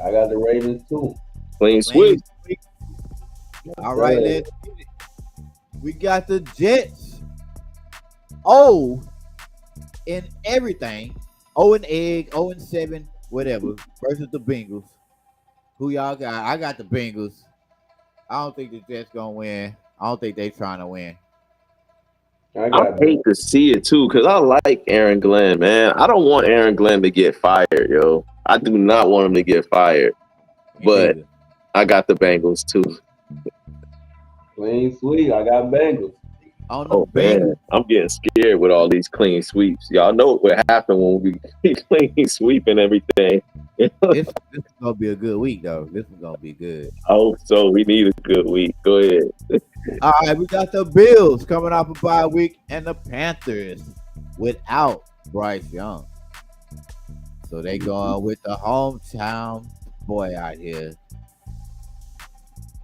I got the Ravens too. Clean sweep. All right, let's get it. We got the Jets. Oh, in everything. 0-8, 0-7, whatever, versus the Bengals. Who y'all got? I got the Bengals. I don't think the Jets gonna win. I don't think they trying to win. I I got hate to see it too, because I like Aaron Glenn, man. I don't want Aaron Glenn to get fired, yo. I do not want him to get fired. But I got the Bengals too. clean sweep. I got Bengals. On the Oh Bengals. man, I'm getting scared with all these clean sweeps. Y'all know what would happen when we clean sweeping everything. This is gonna be a good week, though. This is gonna be good. I hope so. We need a good week. Go ahead. All right, we got the Bills coming off a bye week, and the Panthers without Bryce Young. So they going with the hometown boy out here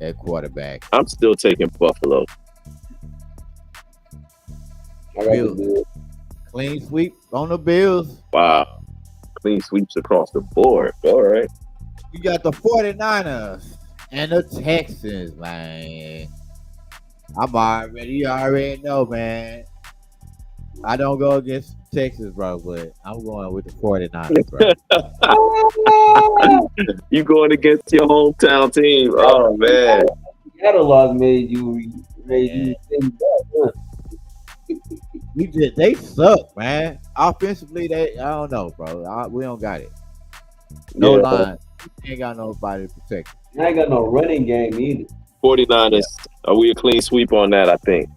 at quarterback. I'm still taking Buffalo. I got Bills. the Bills. Clean sweep on the Bills. Wow. Clean sweeps across the board. All right. We got the 49ers and the Texans, man. You already know, man. I don't go against Texas, bro, but I'm going with the 49ers, bro. You going against your hometown team. Oh man. Catalog made you think that, huh? They suck, man. Offensively, I don't know, bro. We don't got it. No Yeah. line. Ain't got nobody to protect. I ain't got no running game either. 49ers. Are we a clean sweep on that, I think?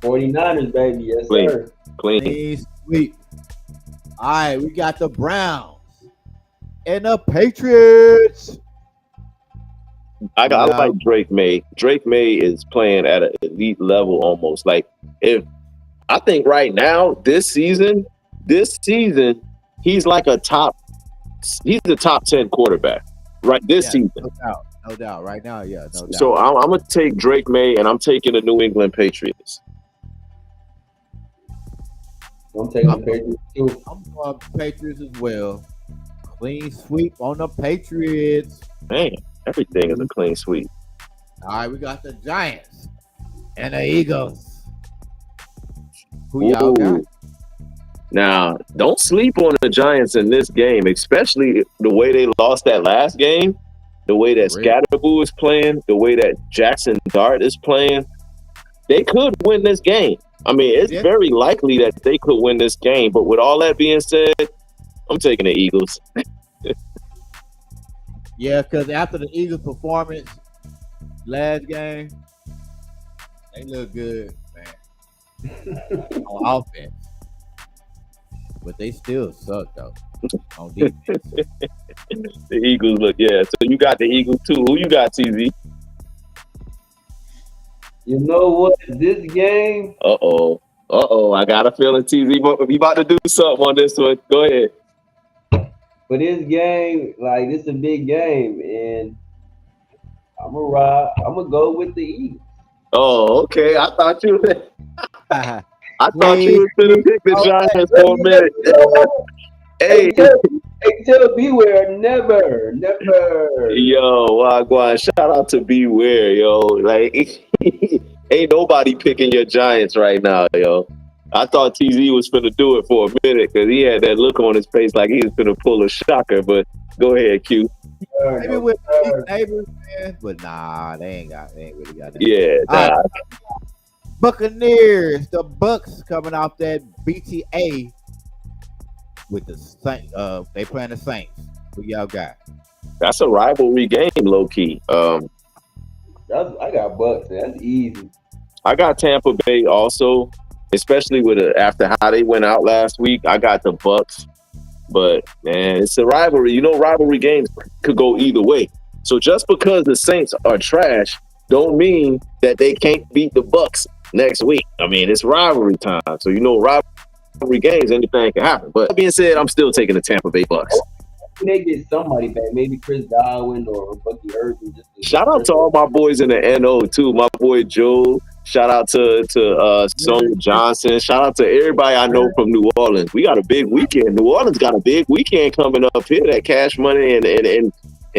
49ers, baby. Yes, Clean. sir. Clean. Clean sweep. All right, we got the Browns and the Patriots. I like Drake May. Drake May is playing at an elite level almost. Like if I think right now, this season, he's like he's a top 10 quarterback. Right this season. No doubt. Right now, yeah, no doubt. So I'm gonna take Drake May and I'm taking the New England Patriots. I'm taking the Patriots too. I'm going Patriots as well. Clean sweep on the Patriots. Man, everything is a clean sweep. All right, we got the Giants and the Eagles. Who y'all got? Now, don't sleep on the Giants in this game, especially the way they lost that last game, the way that Scatterboo is playing, the way that Jackson Dart is playing. They could win this game. I mean, it's very likely that they could win this game. But with all that being said, I'm taking the Eagles. Yeah, because after the Eagles' performance last game, they look good, man, on offense. But they still suck, though, on defense. The Eagles look, yeah. So you got the Eagles, too. Who you got, TZ? You know what? This game. I got a feeling TZ, you about to do something on this one. Go ahead. For this game, like this is a big game, and I'm gonna go with the Eagles. Oh, okay. I thought you was I gonna pick the Giants for a minute. Hey, tell Beware, never. Yo, Wagwan, shout out to Beware, yo. Like, ain't nobody picking your Giants right now, yo. I thought TZ was finna do it for a minute because he had that look on his face like he was finna pull a shocker. But go ahead, Q. Maybe with these neighbors, man, but nah, they ain't really got that. Yeah, nah. Right. Buccaneers, the Bucks coming off that BTA with the Saints. They playing the Saints. Who y'all got? That's a rivalry game, low key. I got Bucks. That's easy. I got Tampa Bay also, especially after how they went out last week. I got the Bucks, but man, it's a rivalry. You know, rivalry games could go either way. So just because the Saints are trash, don't mean that they can't beat the Bucks next week. I mean, it's rivalry time, so you know, rivalry games, anything can happen. But that being said, I'm still taking the Tampa Bay Bucks. They get somebody back, maybe Chris Godwin or Bucky Irvin. Shout out to all my boys in the NO too. My boy Joe, Shout out to Sonia Johnson. Shout out to everybody I know from New Orleans. We got a big weekend. New Orleans got a big weekend coming up here. That Cash Money and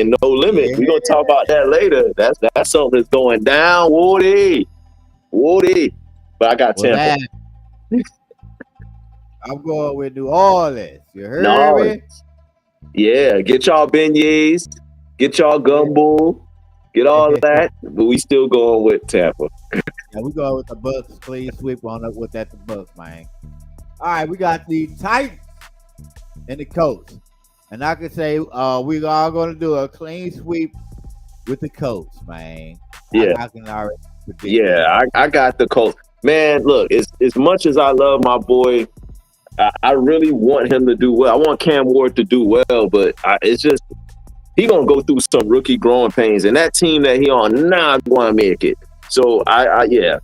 No Limit. Yeah. We're gonna talk about that later. That's something that's going down. Woody. But I got Well, Tampa. I'm going with New Orleans. You heard No. me? Yeah, get y'all beignets, get y'all gumbo, get all that. But we still going with Tampa. Yeah, we going with the Bucks. Clean sweep on up with that the Bucks, man. All right, we got the Titans and the Colts. And I can say we all going to do a clean sweep with the Colts, man. Yeah. I can already predict Yeah, I got the Colts. Man, look, as much as I love my boy, I really want him to do well. I want Cam Ward to do well, but it's just he gonna go through some rookie growing pains, and that team that he on not gonna make it. So yeah,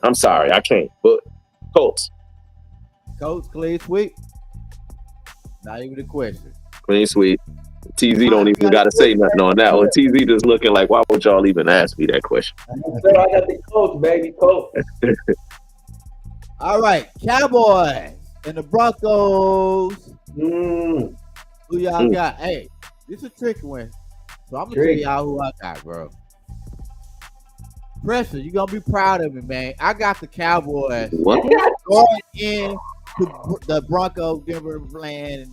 I'm sorry, I can't. But Colts, Colts clean sweep. Not even a question. clean sweep. TZ don't even got to say nothing on that one. TZ just looking like, why would y'all even ask me that question? So I got the Colts, baby, Colts. All right, Cowboys and the Broncos. Mm. Who y'all got? Hey, this is a tricky one. So I'm gonna tell y'all who I got, bro. Pressure, you gonna be proud of me, man. I got the Cowboys What? going in to the Broncos, Denver playing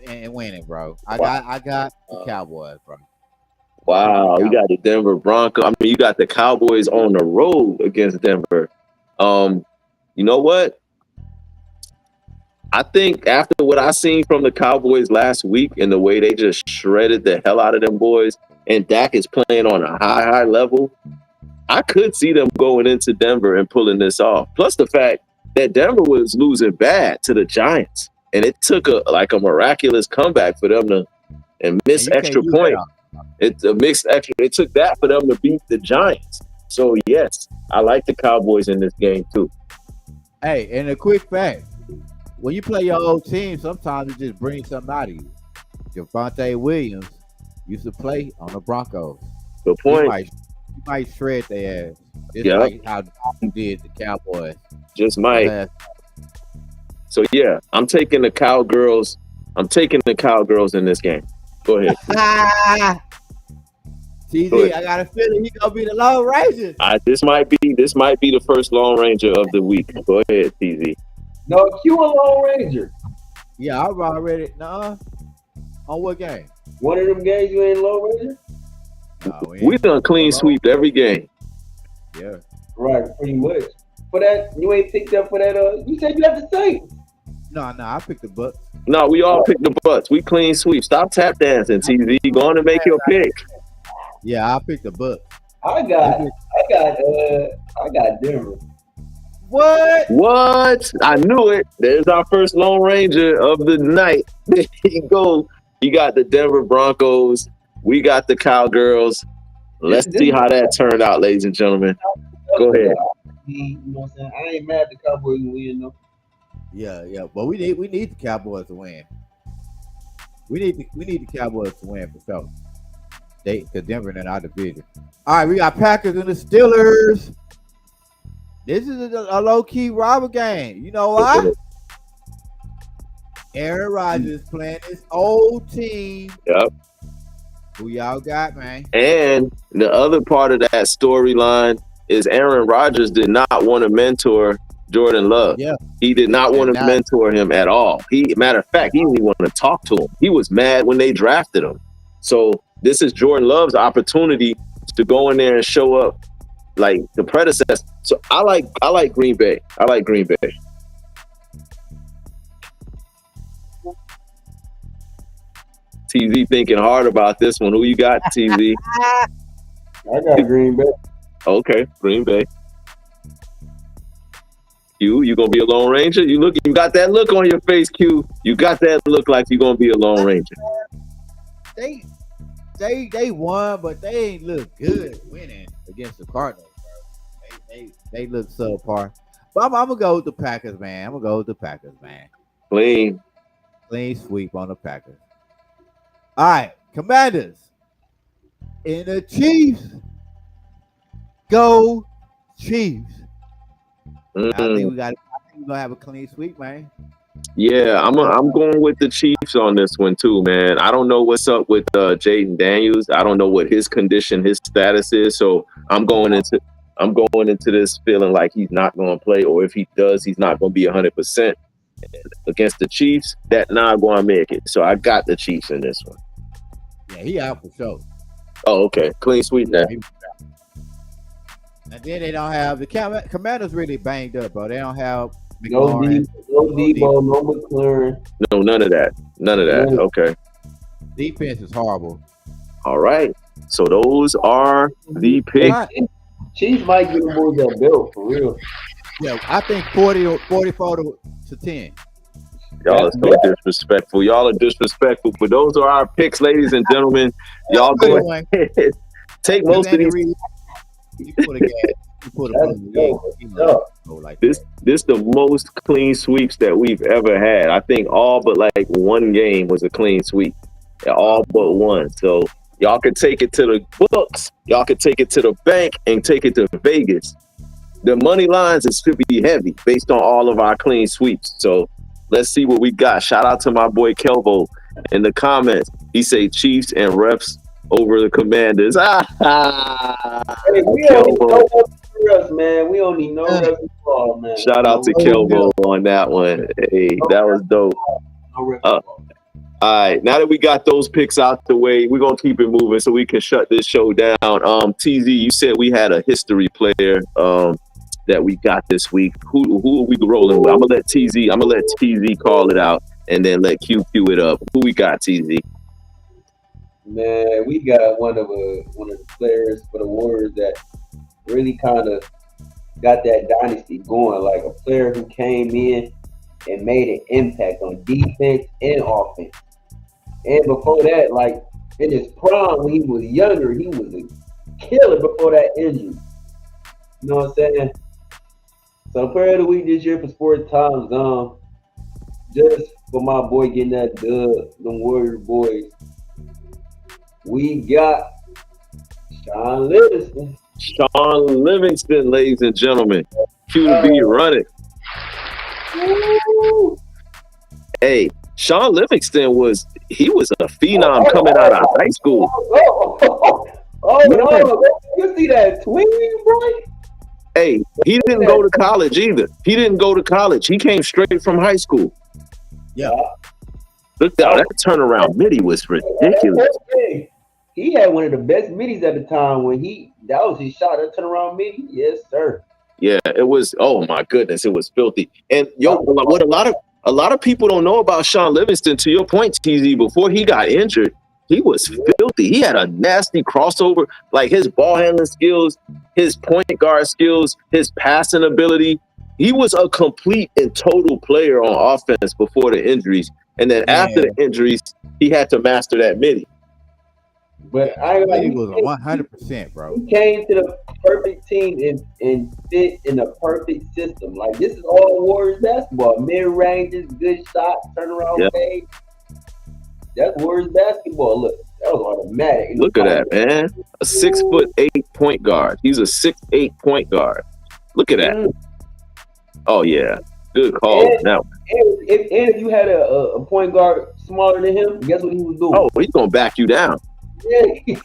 and winning, bro. I got the Cowboys, bro. Wow, you got the Denver Broncos. I mean, you got the Cowboys on the road against Denver. You know what? I think after what I seen from the Cowboys last week and the way they just shredded the hell out of them boys, and Dak is playing on a high level, I could see them going into Denver and pulling this off. Plus the fact that Denver was losing bad to the Giants, and it took a miraculous comeback for them to miss extra point. It's a mixed extra. It took that for them to beat the Giants. So yes, I like the Cowboys in this game too. Hey, and a quick fact: when you play your old team, sometimes it just brings something out of you. Javonte Williams used to play on the Broncos. Good point. He might shred their ass. Just Yeah. like how he did the Cowboys. Just might. So yeah, I'm taking the Cowgirls. I'm taking the Cowgirls in this game. Go ahead. TZ, I got a feeling he's gonna be the Lone Ranger. This might be the first Lone Ranger of the week. Go ahead, TZ. No, Q a Lone Ranger. Yeah, I've already. Nuh-uh. On what game? One of them games you ain't Lone Ranger? No, We done clean sweep every game. Yeah. Right, pretty much. For that, you ain't picked up for that. You said you have the Saints. No, I picked the Bucks. No, we all pick the butts. We clean sweep. Stop tap dancing, TZ. Go on and make your pick. Yeah, I picked the Bucks. I got Denver. What? I knew it. There's our first Lone Ranger of the night. There you go. You got the Denver Broncos. We got the Cowgirls. Let's see how that turned out, ladies and gentlemen. Go ahead. You know what I'm saying? I ain't mad at the Cowboys win though. Yeah. But we need the Cowboys to win. We need the Cowboys to win for sure. Because Denver in our division. All right, we got Packers and the Steelers. This is a low-key rival game. You know why? Aaron Rodgers playing his old team. Yep. Who y'all got, man? And the other part of that storyline is Aaron Rodgers did not want to mentor Jordan Love. Yeah. He did not want to mentor him at all. Matter of fact, he didn't even want to talk to him. He was mad when they drafted him. So this is Jordan Love's opportunity to go in there and show up like the predecessor. So I like Green Bay. I like Green Bay. TZ thinking hard about this one. Who you got, TZ? I got Green Bay. Okay, Green Bay. You gonna be a Lone Ranger? You got that look on your face, Q. You got that look like you gonna be a Lone Ranger. They won, but they ain't look good winning against the Cardinals, bro. They look subpar. But I'm gonna go with the Packers, man. Clean Sweep on the Packers. All right, Commanders and the Chiefs. Go Chiefs. Mm. I think we're gonna have a clean sweep, man. Yeah, I'm going with the Chiefs on this one too, man. I don't know what's up with Jaden Daniels. I don't know what his condition, his status is. So I'm going into this feeling like he's not going to play, or if he does, he's not going to be 100% against the Chiefs. That not going to make it. So I got the Chiefs in this one. Yeah, he out for sure. Oh, okay, clean sweep now. And then they don't have the Commanders really banged up, bro. They don't have No McLaurin. Debo, no McLaurin. No, none of that. None of that. Okay. Defense is horrible. All right. So those are the picks. Chiefs might get them boys that belt for real. Yeah, I think 44 to 10. Y'all are so disrespectful. Y'all are disrespectful. But those are our picks, ladies and gentlemen. Y'all go ahead. Take most of these. You put a gas. You put a like this the most clean sweeps that we've ever had. I think all but like one game was a clean sweep. All but one. So y'all could take it to the books. Y'all could take it to the bank and take it to Vegas. The money lines should be heavy based on all of our clean sweeps. So let's see what we got. Shout out to my boy Kelvo in the comments. He say Chiefs and refs over the Commanders. Hey, we don't need no refs, man. We don't need no refs at all, man. Shout out to Kelvo on that one. Hey, that was dope. All right, now that we got those picks out the way, we're gonna keep it moving so we can shut this show down. TZ, you said we had a history player that we got this week. Who are we rolling with? I'm gonna let TZ call it out and then let Q it up. Who we got, TZ? Man, we got one of the players for the Warriors that really kind of got that dynasty going. Like a player who came in and made an impact on defense and offense. And before that, like in his prime when he was younger, he was a killer before that injury. You know what I'm saying? So player of the week this year for Sports Time Zone, just for my boy getting that dub, them Warrior boys. We got Sean Livingston. Sean Livingston, ladies and gentlemen. Q to be running. Woo! Hey, Sean Livingston was a phenom coming out of high school. You see that twin, boy? Hey, he didn't go to college either. He didn't go to college. He came straight from high school. Yeah. Look, that turnaround midi was ridiculous. He had one of the best middies at the time when that was his shot. That turnaround midi, yes, sir. Yeah, it was. Oh my goodness, it was filthy. And what a lot of people don't know about Sean Livingston, to your point, TZ, before he got injured, he was filthy. He had a nasty crossover, like his ball handling skills, his point guard skills, his passing ability. He was a complete and total player on offense before the injuries. And then after the injuries, he had to master that midi. But he was 100%, bro. He came to the perfect team and fit in the perfect system. Like this is all Warriors basketball. Mid ranges, good shots, turnaround fade. That's Warriors basketball. Look, that was automatic. Look at that, man. A 6'8" point guard. He's a 6'8" point guard. Look at that. Oh yeah. Good call. Now, if you had a point guard smaller than him, guess what he was doing? Oh, he's gonna back you down. Yeah.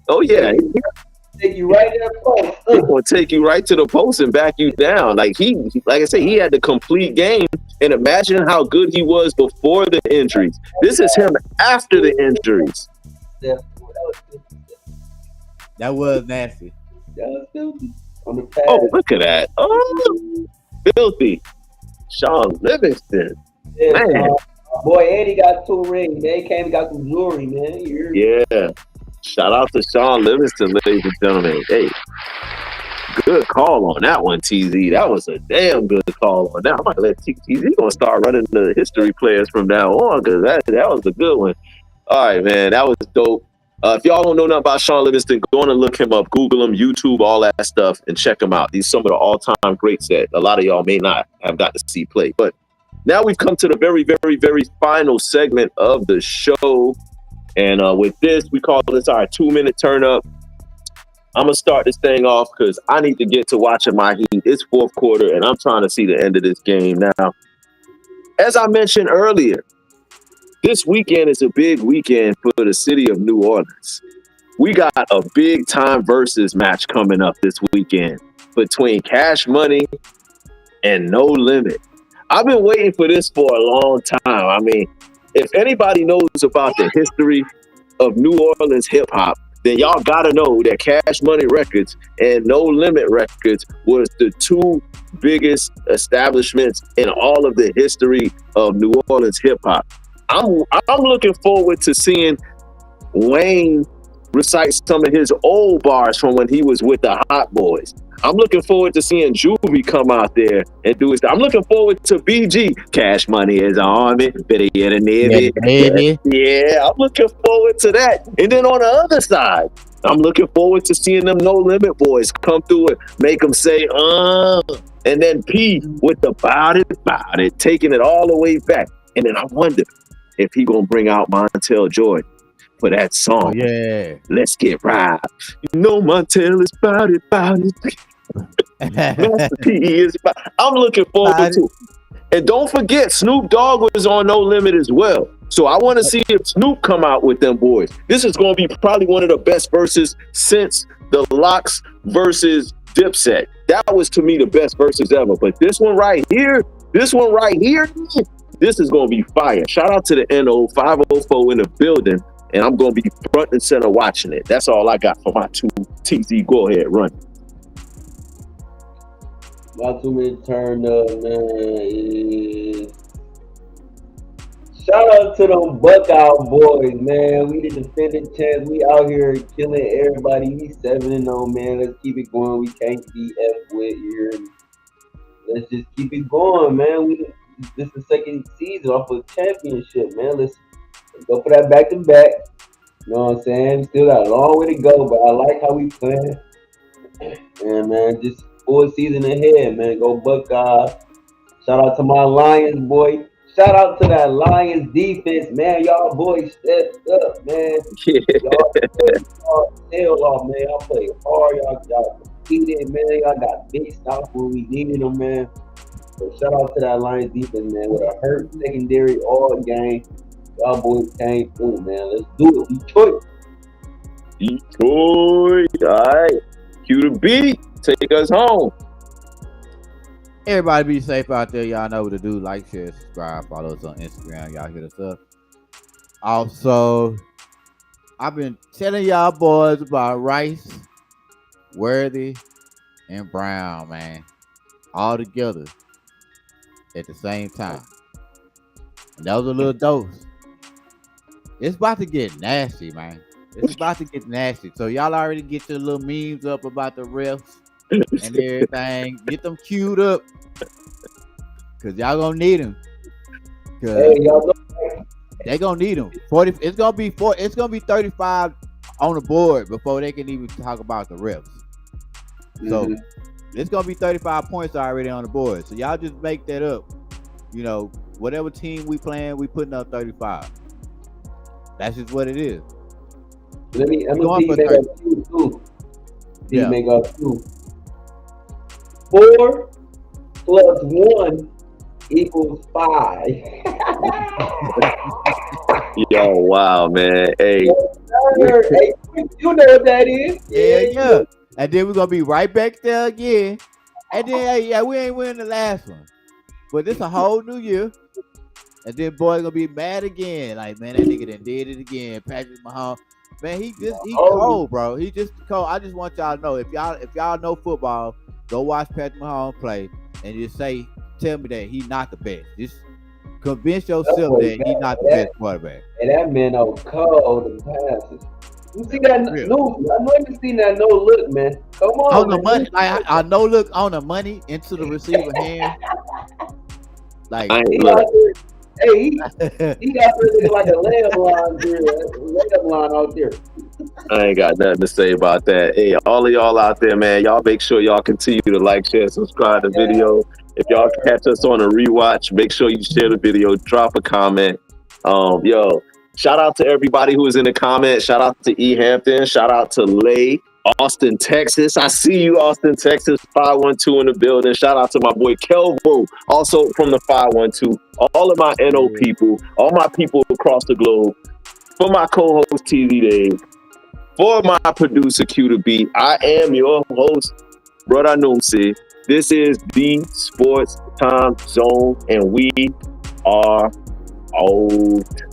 Oh yeah. Take you right to the post. He's gonna take you right to the post and back you down. Like I say, he had the complete game. And imagine how good he was before the injuries. This is him after the injuries. That was nasty. That was filthy. On the pad. Oh, look at that. Oh, filthy. Sean Livingston. Yeah, man. Boy, and he got 2 rings. Man, he came and got some jewelry, man. Yeah. Shout out to Sean Livingston, ladies and gentlemen. Hey, good call on that one, TZ. That was a damn good call on that. I might let TZ gonna start running the history players from now on because that was a good one. All right, man, that was dope. If y'all don't know nothing about Sean Livingston, go on and look him up, Google him, YouTube, all that stuff, and check him out. He's some of the all-time greats that a lot of y'all may not have got to see play. But now we've come to the very, very, very final segment of the show. And with this, we call this our 2-minute turn up. I'm gonna start this thing off because I need to get to watching my Heat. It's fourth quarter, and I'm trying to see the end of this game now. As I mentioned earlier, this weekend is a big weekend for the city of New Orleans. We got a big time versus match coming up this weekend between Cash Money and No Limit. I've been waiting for this for a long time. I mean, if anybody knows about the history of New Orleans hip hop, then y'all gotta know that Cash Money Records and No Limit Records was the two biggest establishments in all of the history of New Orleans hip hop. I'm looking forward to seeing Wayne recite some of his old bars from when he was with the Hot Boys. I'm looking forward to seeing Juvie come out there and do his. I'm looking forward to BG. Cash Money is on me, better get a navy. Yeah, I'm looking forward to that. And then on the other side, I'm looking forward to seeing them No Limit boys come through and make them say, and then P with the bout it, taking it all the way back. And then I wonder if he gonna bring out Montel Jordan for that song. Yeah. Let's get right. You know Montel is bout it. Master P is about. I'm looking forward to it. And don't forget, Snoop Dogg was on No Limit as well. So I want to see if Snoop come out with them boys. This is going to be probably one of the best verses since the Locks versus Dipset. That was, to me, the best verses ever. But this one right here, this is going to be fire. Shout out to the NO 504 in the building. And I'm going to be front and center watching it. That's all I got for my two. TZ, go ahead, run. My 2 minute turn up, man. Shout out to them Buckout boys, man. We the defending champs. We out here killing everybody. We 7-0, man. Let's keep it going. We can't be F with here. Let's just keep it going, man. This is the second season off of championship, man. Let's go for that back to back. You know what I'm saying? Still got a long way to go, but I like how we playing. And man, just full season ahead, man. Go Buckeyes. Shout out to my Lions, boy. Shout out to that Lions defense, man. Y'all boys stepped up, man. Y'all tail off, man. Y'all play hard. Y'all competed, man. Y'all got big stops when we needed them, man. So shout out to that Lions defense, man. With a hurt secondary all game. Y'all boys came through, man. Let's do it. Detroit. All right. Cue the beat. Take us home. Everybody be safe out there. Y'all know what to do. Like, share, subscribe, follow us on Instagram. Y'all hit us up. Also, I've been telling y'all boys about Rice, Worthy, and Brown, man. All together at the same time. And that was a little dose. It's about to get nasty, man. It's about to get nasty. So y'all already get your little memes up about the refs and everything. Get them queued up. Cause y'all gonna need them. Hey, y'all know. They gonna need them. 40. It's gonna be 35 on the board before they can even talk about the refs. So it's gonna be 35 points already on the board. So y'all just make that up. You know, whatever team we playing, we putting up 35. That's just what it is. I'm gonna see make up 2. Yeah. Make up 2. 4 plus 1 equals 5. Yo, wow, man. Hey. Hey, you know what that is. Yeah. And then we're gonna be right back there again. And then we ain't winning the last one. But this a whole new year. And then boy gonna be mad again. Like, man, that nigga done did it again. Patrick Mahomes. Man, he cold, bro. He just cold. I just want y'all to know, if y'all know football, go watch Patrick Mahomes play and just tell me that he's not the best. Just convince yourself that he's not the best quarterback. And that man cold and passes. You see that? No, I know you seen that no look, man. Come on. On the money, I no look on the money into the receiver hand. Like, he got there like a layup line out there. I ain't got nothing to say about that. Hey, all of y'all out there, man, y'all make sure y'all continue to like, share, subscribe to the video. If y'all catch us on a rewatch, make sure you share the video, drop a comment. Shout out to everybody who was in the comments. Shout out to E. Hampton. Shout out to Lay. Austin, Texas. I see you, Austin, Texas, 512 in the building. Shout out to my boy Kelvo, also from the 512. All of my NO people, all my people across the globe. For my co-host TV Dave, for my producer Q to B, I am your host, Brother Numsi. This is the Sports Time Zone, and we are out.